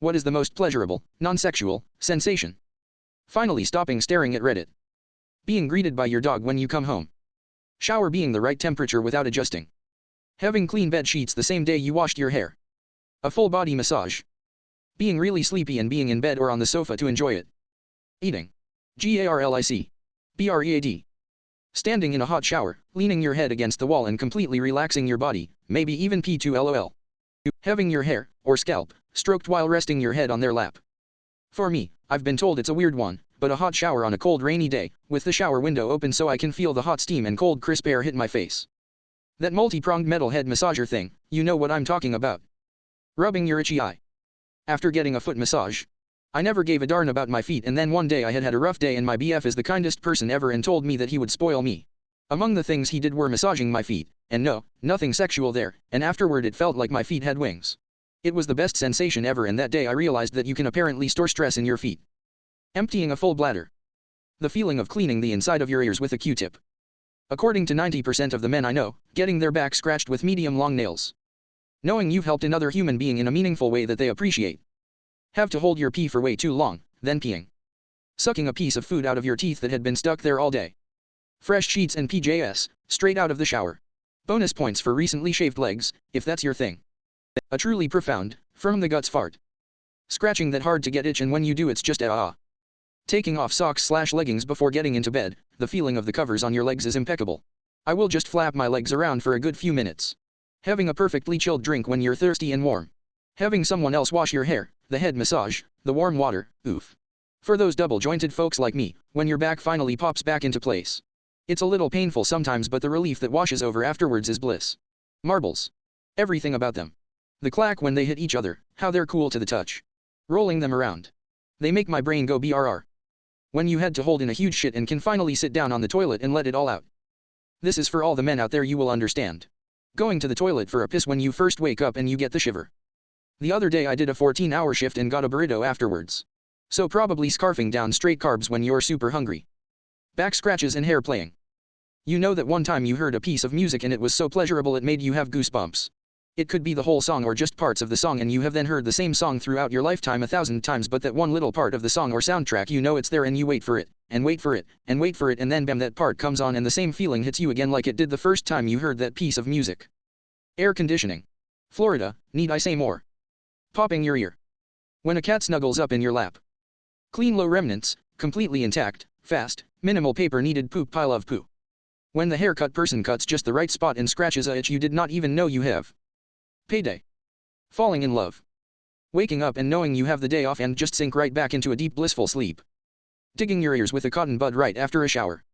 What is the most pleasurable, non-sexual, sensation? Finally stopping staring at Reddit. Being greeted by your dog when you come home. Shower being the right temperature without adjusting. Having clean bed sheets the same day you washed your hair. A full body massage. Being really sleepy and being in bed or on the sofa to enjoy it. Eating. Garlic. Bread. Standing in a hot shower, leaning your head against the wall and completely relaxing your body, maybe even P2LOL. Having your hair, or scalp, stroked while resting your head on their lap. For me, I've been told it's a weird one, but a hot shower on a cold rainy day, with the shower window open so I can feel the hot steam and cold crisp air hit my face. That multi-pronged metal head massager thing, you know what I'm talking about. Rubbing your itchy eye. After getting a foot massage. I never gave a darn about my feet, and then one day I had a rough day and my BF is the kindest person ever and told me that he would spoil me. Among the things he did were massaging my feet, and no, nothing sexual there, and afterward it felt like my feet had wings. It was the best sensation ever, and that day I realized that you can apparently store stress in your feet. Emptying a full bladder. The feeling of cleaning the inside of your ears with a Q-tip. According to 90% of the men I know, getting their back scratched with medium-long nails. Knowing you've helped another human being in a meaningful way that they appreciate. Have to hold your pee for way too long, then peeing. Sucking a piece of food out of your teeth that had been stuck there all day. Fresh sheets and PJs, straight out of the shower. Bonus points for recently shaved legs, if that's your thing. A truly profound, from the guts fart. Scratching that hard to get itch, and when you do it's just ah. Taking off socks/leggings before getting into bed, the feeling of the covers on your legs is impeccable. I will just flap my legs around for a good few minutes. Having a perfectly chilled drink when you're thirsty and warm. Having someone else wash your hair, the head massage, the warm water, oof. For those double-jointed folks like me, when your back finally pops back into place. It's a little painful sometimes, but the relief that washes over afterwards is bliss. Marbles. Everything about them. The clack when they hit each other, how they're cool to the touch. Rolling them around. They make my brain go brr. When you had to hold in a huge shit and can finally sit down on the toilet and let it all out. This is for all the men out there, you will understand. Going to the toilet for a piss when you first wake up and you get the shiver. The other day I did a 14-hour shift and got a burrito afterwards. So probably scarfing down straight carbs when you're super hungry. Back scratches and hair playing. You know that one time you heard a piece of music and it was so pleasurable it made you have goosebumps. It could be the whole song or just parts of the song, and you have then heard the same song throughout your lifetime 1,000 times, but that one little part of the song or soundtrack, you know it's there and you wait for it, and wait for it, and wait for it, and then bam, that part comes on and the same feeling hits you again like it did the first time you heard that piece of music. Air conditioning. Florida, need I say more? Popping your ear. When a cat snuggles up in your lap. Clean low remnants, completely intact, fast, minimal paper needed poop pile of poo. When the haircut person cuts just the right spot and scratches a itch you did not even know you have. Payday. Falling in love. Waking up and knowing you have the day off and just sink right back into a deep blissful sleep. Digging your ears with a cotton bud right after a shower.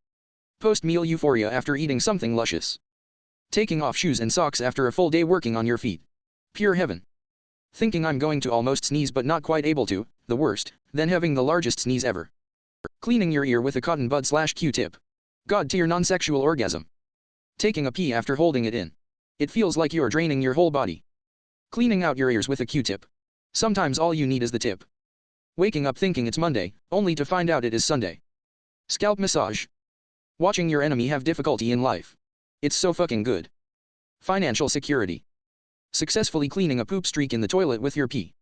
Post-meal euphoria after eating something luscious. Taking off shoes and socks after a full day working on your feet. Pure heaven. Thinking I'm going to almost sneeze but not quite able to, the worst, then having the largest sneeze ever. Cleaning your ear with a cotton bud/Q-tip. God tier non-sexual orgasm. Taking a pee after holding it in. It feels like you're draining your whole body. Cleaning out your ears with a Q-tip. Sometimes all you need is the tip. Waking up thinking it's Monday, only to find out it is Sunday. Scalp massage. Watching your enemy have difficulty in life. It's so fucking good. Financial security. Successfully cleaning a poop streak in the toilet with your pee.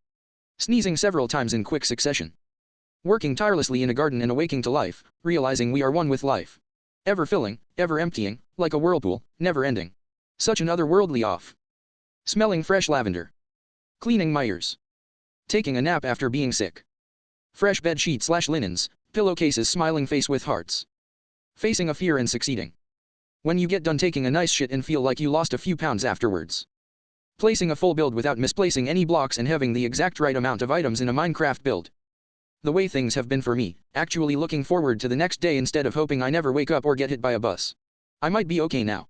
Sneezing several times in quick succession. Working tirelessly in a garden and awaking to life, realizing we are one with life. Ever filling, ever emptying, like a whirlpool, never ending. Such an otherworldly off. Smelling fresh lavender. Cleaning my ears. Taking a nap after being sick. Fresh bed sheets/linens, pillowcases, smiling face with hearts. Facing a fear and succeeding. When you get done taking a nice shit and feel like you lost a few pounds afterwards. Placing a full build without misplacing any blocks and having the exact right amount of items in a Minecraft build. The way things have been for me, actually looking forward to the next day instead of hoping I never wake up or get hit by a bus. I might be okay now.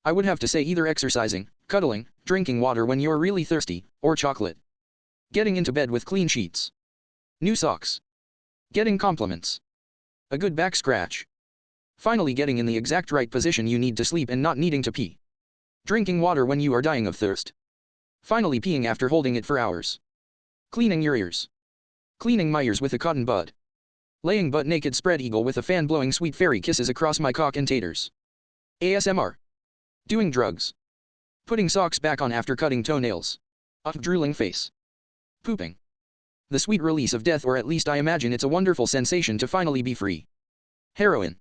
I would have to say either exercising, cuddling, drinking water when you're really thirsty, or chocolate. Getting into bed with clean sheets. New socks. Getting compliments. A good back scratch. Finally getting in the exact right position you need to sleep and not needing to pee. Drinking water when you are dying of thirst. Finally peeing after holding it for hours. Cleaning your ears. Cleaning my ears with a cotton bud. Laying butt naked spread eagle with a fan blowing sweet fairy kisses across my cock and taters. ASMR. Doing drugs. Putting socks back on after cutting toenails. Drooling face. Pooping. The sweet release of death, or at least I imagine it's a wonderful sensation to finally be free. Heroin.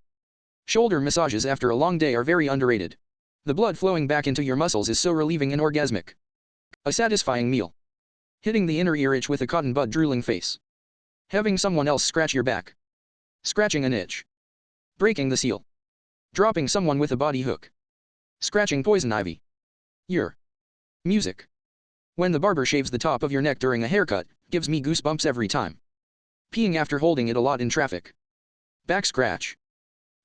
Shoulder massages after a long day are very underrated. The blood flowing back into your muscles is so relieving and orgasmic. A satisfying meal. Hitting the inner ear itch with a cotton bud drooling face. Having someone else scratch your back. Scratching an itch. Breaking the seal. Dropping someone with a body hook. Scratching poison ivy. Your music. When the barber shaves the top of your neck during a haircut, gives me goosebumps every time. Peeing after holding it a lot in traffic. Back scratch.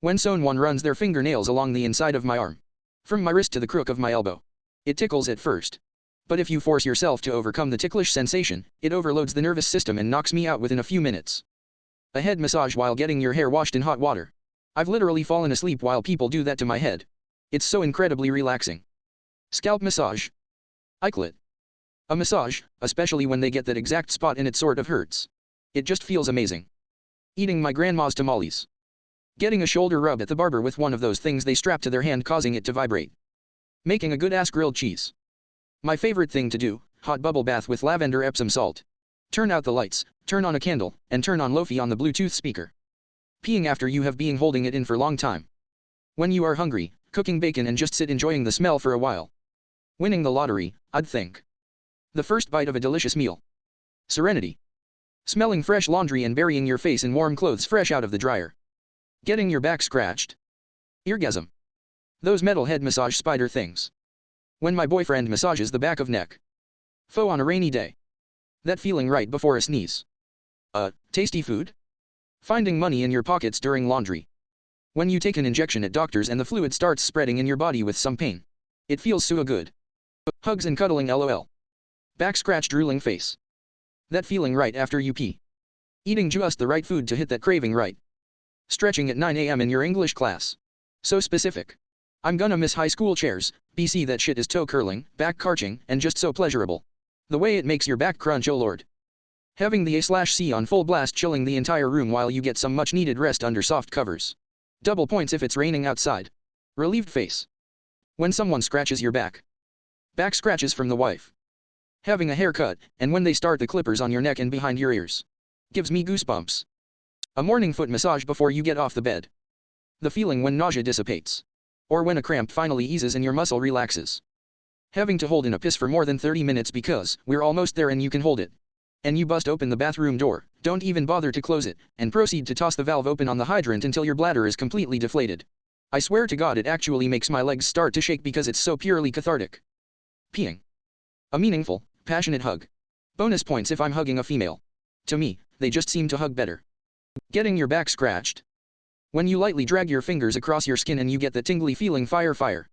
When someone runs their fingernails along the inside of my arm. From my wrist to the crook of my elbow. It tickles at first. But if you force yourself to overcome the ticklish sensation, it overloads the nervous system and knocks me out within a few minutes. A head massage while getting your hair washed in hot water. I've literally fallen asleep while people do that to my head. It's so incredibly relaxing. Scalp massage. Iclet. A massage, especially when they get that exact spot and it sort of hurts. It just feels amazing. Eating my grandma's tamales. Getting a shoulder rub at the barber with one of those things they strap to their hand causing it to vibrate. Making a good ass grilled cheese. My favorite thing to do, hot bubble bath with lavender Epsom salt. Turn out the lights, turn on a candle, and turn on Lofi on the Bluetooth speaker. Peeing after you have been holding it in for a long time. When you are hungry, cooking bacon and just sit enjoying the smell for a while. Winning the lottery, I'd think. The first bite of a delicious meal. Serenity. Smelling fresh laundry and burying your face in warm clothes fresh out of the dryer. Getting your back scratched. Eargasm. Those metal head massage spider things. When my boyfriend massages the back of neck. Faux on a rainy day. That feeling right before a sneeze. Tasty food? Finding money in your pockets during laundry. When you take an injection at doctors and the fluid starts spreading in your body with some pain. It feels so good. Hugs and cuddling lol. Back scratch drooling face. That feeling right after you pee. Eating just the right food to hit that craving right. Stretching at 9 a.m. in your English class. So specific. I'm gonna miss high school chairs, BC that shit is toe curling, back carching, and just so pleasurable. The way it makes your back crunch, oh lord. Having the A/C on full blast chilling the entire room while you get some much needed rest under soft covers. Double points if it's raining outside. Relieved face. When someone scratches your back. Back scratches from the wife. Having a haircut, and when they start the clippers on your neck and behind your ears. Gives me goosebumps. A morning foot massage before you get off the bed. The feeling when nausea dissipates. Or when a cramp finally eases and your muscle relaxes. Having to hold in a piss for more than 30 minutes because we're almost there and you can hold it. And you bust open the bathroom door, don't even bother to close it, and proceed to toss the valve open on the hydrant until your bladder is completely deflated. I swear to God it actually makes my legs start to shake because it's so purely cathartic. Peeing. A meaningful, passionate hug. Bonus points if I'm hugging a female. To me, they just seem to hug better. Getting your back scratched. When you lightly drag your fingers across your skin and you get the tingly feeling fire.